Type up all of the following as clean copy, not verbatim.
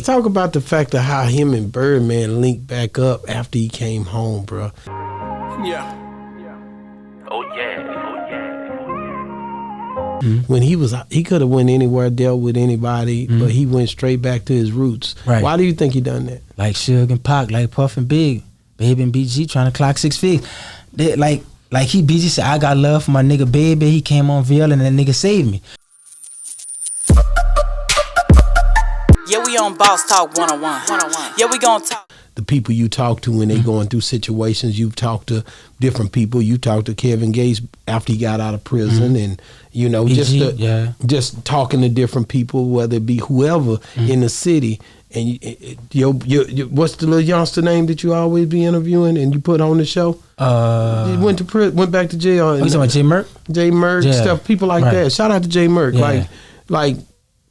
let's talk about the fact of how him and Birdman linked back up after he came home, bro. Yeah. Oh yeah. When he could have went anywhere, dealt with anybody, but he went straight back to his roots. Right. Why do you think he done that? Like Suge and Pac, like Puff and Big, Baby and BG trying to clock 6 feet. Like BG said, I got love for my nigga Baby. He came on VL and that nigga saved me. Yeah, we on Boss Talk 101. Yeah, we gonna talk. The people you talk to when they going through situations, you've talked to different people. You talked to Kevin Gates after he got out of prison, and you know, BG, just talking to different people, whether it be whoever in the city. And your what's the little youngster name that you always be interviewing and you put on the show? He went to prison, went back to jail. Oh, you talking about J Merck? J Merck, stuff, people like that. Shout out to J Merck. Yeah. Like,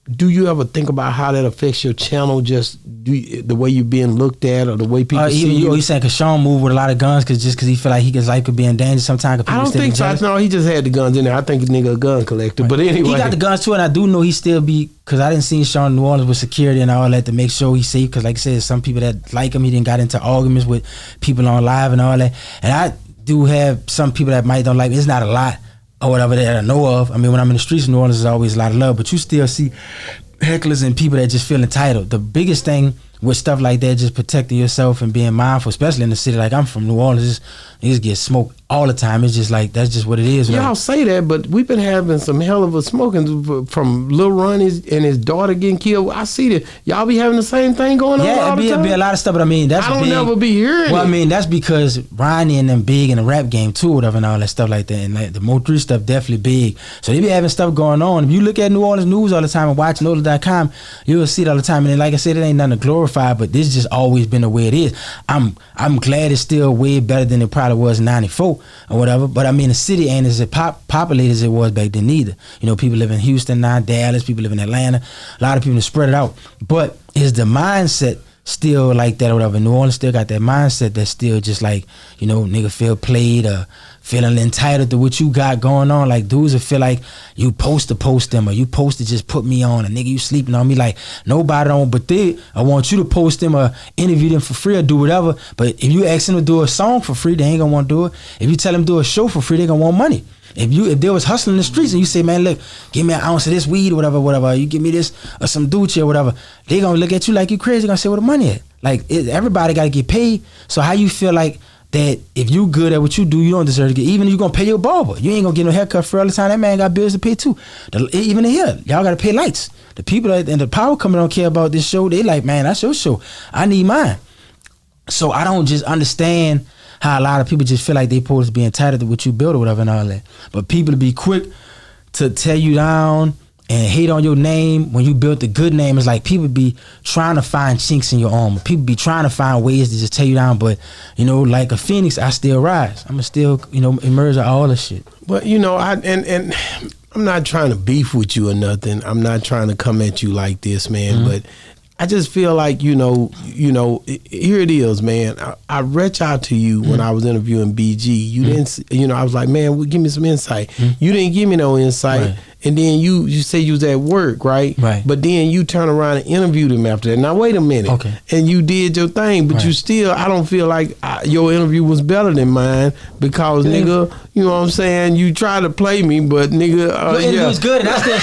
do you ever think about how that affects your channel? Just the way you're being looked at, or the way people see you? You saying because Sean moved with a lot of guns because he feel like his life could be in danger sometimes? I don't think so. No, he just had the guns in there. I think the nigga a gun collector. Right. But anyway, he got the guns too, and I do know he still be, because I didn't see Sean in New Orleans with security and all that to make sure he's safe. Because like I said, some people that like him, he didn't got into arguments with people on live and all that. And I do have some people that might don't like me. It's not a lot or whatever that I know of. I mean, when I'm in the streets of New Orleans, there's always a lot of love, but you still see hecklers and people that just feel entitled. The biggest thing with stuff like that, just protecting yourself and being mindful, especially in the city like I'm from, New Orleans, niggas get smoked all the time. It's just like, that's just what it is. Y'all say that, but we've been having some hell of a smoking from Lil Ron and his daughter getting killed. I see that y'all be having the same thing going on all the time. Yeah, be a lot of stuff, but I mean, that's I don't big. never be hearing it. Well, I mean, that's because Ronnie and them big in the rap game too, whatever, and all that stuff like that. And like the Mo3 stuff definitely big. So they be having stuff going on. If you look at New Orleans news all the time and watch NOLA.com, you'll see it all the time. And then, like I said, it ain't nothing to glorify, but this just always been the way it is. I'm glad it's still way better than it probably was in '94 or whatever. But I mean, the city ain't as populated as it was back then either. You know, people live in Houston now, Dallas, people live in Atlanta. A lot of people spread it out. But is the mindset still like that or whatever? New Orleans still got that mindset that's still just like, you know, nigga feel played or feeling entitled to what you got going on. Like dudes will feel like you supposed to post them or you supposed to just put me on, and nigga you sleeping on me. Like nobody don't, but I want you to post them or interview them for free or do whatever. But if you ask them to do a song for free, they ain't gonna want to do it. If you tell them to do a show for free, they gonna want money. If they was hustling in the streets and you say, man, look, give me an ounce of this weed or whatever, you give me this or some Doochie or whatever, they gonna look at you like you crazy. They gonna say, where the money at? Like everybody gotta get paid. So how you feel like that if you good at what you do, you don't deserve to get, even if you gonna pay your barber, you ain't gonna get no haircut for all the time. That man got bills to pay too. Even in here, y'all gotta pay lights. The people that, and the power company don't care about this show. They like, man, that's your show. I need mine. So I don't just understand how a lot of people just feel like they supposed to be entitled to what you build or whatever and all that. But people to be quick to tear you down and hate on your name when you built the good name. It's like people be trying to find chinks in your armor. People be trying to find ways to just tear you down. But, you know, like a phoenix, I still rise. I'm still, you know, emerge out of all this shit. But, you know, and I'm not trying to beef with you or nothing. I'm not trying to come at you like this, man. But I just feel like, you know, here it is, man. I reached out to you when I was interviewing BG. You didn't, you know, I was like, man, give me some insight. You didn't give me no insight. Right. And then you say you was at work, right? Right. But then you turn around and interviewed him after that. Now, wait a minute. Okay. And you did your thing, but you still, I don't feel like your interview was better than mine because, nigga, you know what I'm saying? You tried to play me, but nigga, your interview was good, and I still,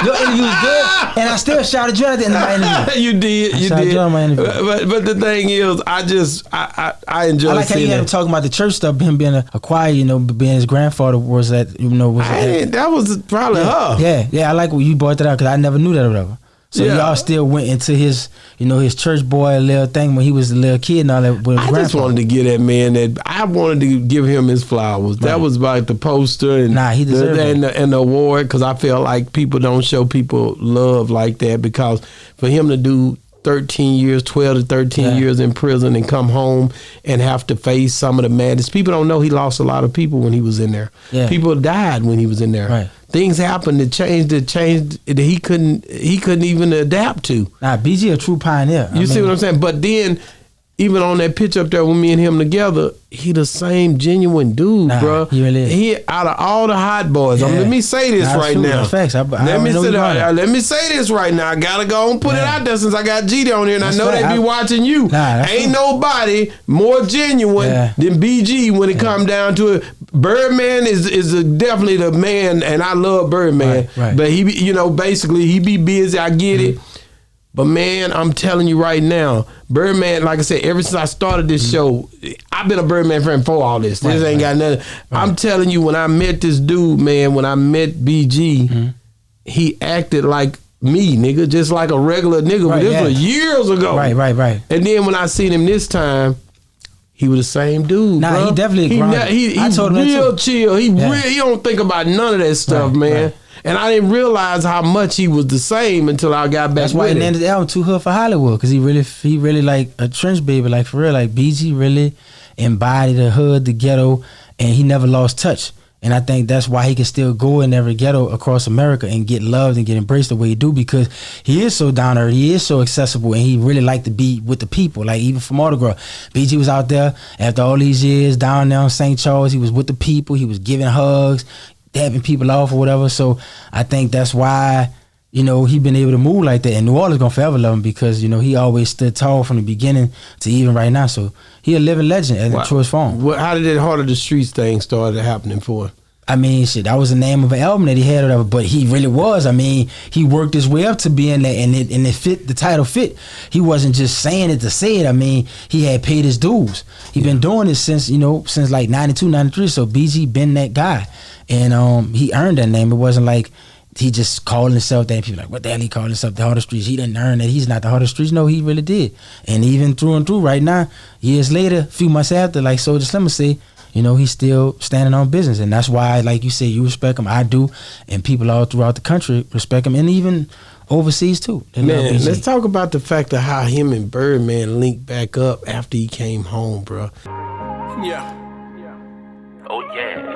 your interview was good, and I still shouted you at the end of my interview. You did. You on my interview. But the thing is, I enjoy. I like how you had him talking about the church stuff, him being a choir, you know, being his grandfather was that, you know, that was probably her. Yeah, I like what you brought that out because I never knew that or whatever. So y'all still went into his, you know, his church boy little thing when he was a little kid and all that. With his I just wanted to give that man that. I wanted to give him his flowers. Right. That was like the poster and he deserved it. And the award, because I feel like people don't show people love like that, because for him to do 13 years, 12 to 13 years in prison and come home and have to face some of the madness. People don't know he lost a lot of people when he was in there. Yeah. People died when he was in there. Right. Things happened that changed that he couldn't even adapt to. Nah, BG a true pioneer. You see what I'm saying? But then even on that picture up there with me and him together, he the same genuine dude, bro. He really is. He out of all the hot boys. Let me say this right now. Facts. Let me say this right now. I gotta go and put it out there since I got Geedy on here, and I know they be watching you. Ain't nobody more genuine than BG when it come down to it. Birdman is definitely the man, and I love Birdman. Right. But he, basically he be busy. I get it. But man, I'm telling you right now, Birdman, like I said, ever since I started this show, I've been a Birdman friend for all this. This ain't got nothing. I'm telling you, when I met this dude, man, when I met BG, he acted like me, nigga, just like a regular nigga. But this was years ago. Right. And then when I seen him this time, he was the same dude. Nah, bro. He definitely he told him real chill. He don't think about none of that stuff, man. Right. And I didn't realize how much he was the same until I got back. That's why he named his album Too Hood for Hollywood, because he really like a trench baby, like for real. Like BG really embodied the hood, the ghetto, and he never lost touch. And I think that's why he can still go in every ghetto across America and get loved and get embraced the way he do, because he is so down there, he is so accessible, and he really like to be with the people. Like even from Autograph, BG was out there after all these years down there in St. Charles. He was with the people, he was giving hugs, dabbing people off or whatever. So I think that's why, he been able to move like that. And New Orleans gonna forever love him because, he always stood tall from the beginning to even right now. So he a living legend in the truest form. How did that Heart of the Streets thing started happening for? I mean, shit, that was the name of an album that he had or whatever, but he really was. I mean, he worked his way up to being that, and it fit, the title fit. He wasn't just saying it to say it. I mean, he had paid his dues. He been doing this since like 92, 93, so BG been that guy. And he earned that name. It wasn't like he just called himself that and people like, what the hell he called himself the Heart of the Streets? He didn't earn that. He's not the Heart of the Streets. No, he really did. And even through and through right now, years later, a few months after, like Soulja Slim would say, he's still standing on business. And that's why, like you said, you respect him. I do. And people all throughout the country respect him, and even overseas too. Man, let's talk about the fact of how him and Birdman linked back up after he came home, bro. Yeah. Oh yeah.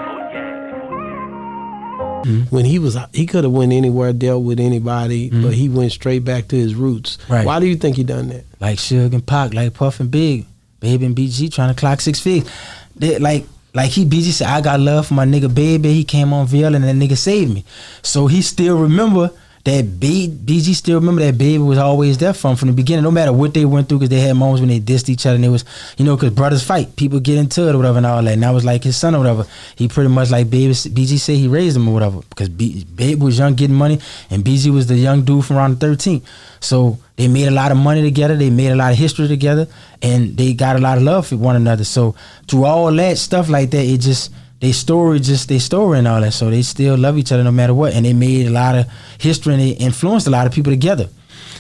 When he could have went anywhere, dealt with anybody, but he went straight back to his roots. Right. Why do you think he done that? Like Suge and Pac, like Puff and Big, Baby and BG trying to clock 6 feet. BG said, I got love for my nigga Baby. He came on VL and that nigga saved me. So he still remember that BG still remember that Baby was always there from the beginning, no matter what they went through, because they had moments when they dissed each other, and it was, because brothers fight, people get into it or whatever and all that, and that was like his son or whatever. He pretty much, like BG said, he raised him or whatever, because Baby was young getting money, and BG was the young dude from around the 13th. So they made a lot of money together, they made a lot of history together, and they got a lot of love for one another. So through all that stuff like that, it just, they story and all that, so they still love each other no matter what, and they made a lot of history and they influenced a lot of people together.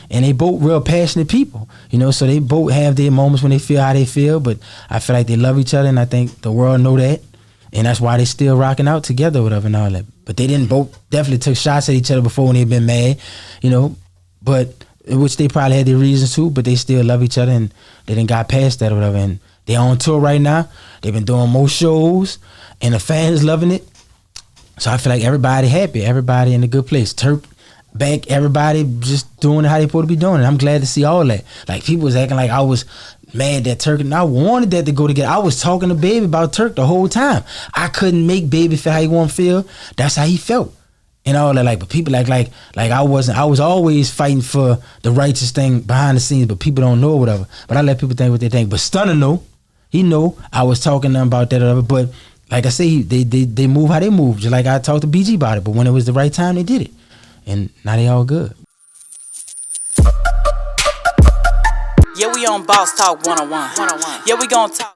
And they both real passionate people, so they both have their moments when they feel how they feel, but I feel like they love each other, and I think the world know that, and that's why they still rocking out together, whatever and all that. But they didn't both definitely took shots at each other before when they been mad, but which they probably had their reasons too, but they still love each other, and they didn't got past that or whatever. And they're on tour right now. They've been doing more shows, and the fans loving it. So I feel like everybody happy, everybody in a good place. Turk back, everybody just doing it how they supposed to be doing it. I'm glad to see all that. Like people was acting like I was mad that Turk, and I wanted that to go together. I was talking to Baby about Turk the whole time. I couldn't make Baby feel how he want to feel. That's how he felt. And all that, but people like I was always fighting for the righteous thing behind the scenes, but people don't know or whatever. But I let people think what they think. But Stunner know. He know I was talking to him about that or whatever. But like I say, they move how they move, just like I talked to BG about it. But when it was the right time, they did it. And now they all good. Yeah, we on Boss Talk 101. Yeah, we gon' talk.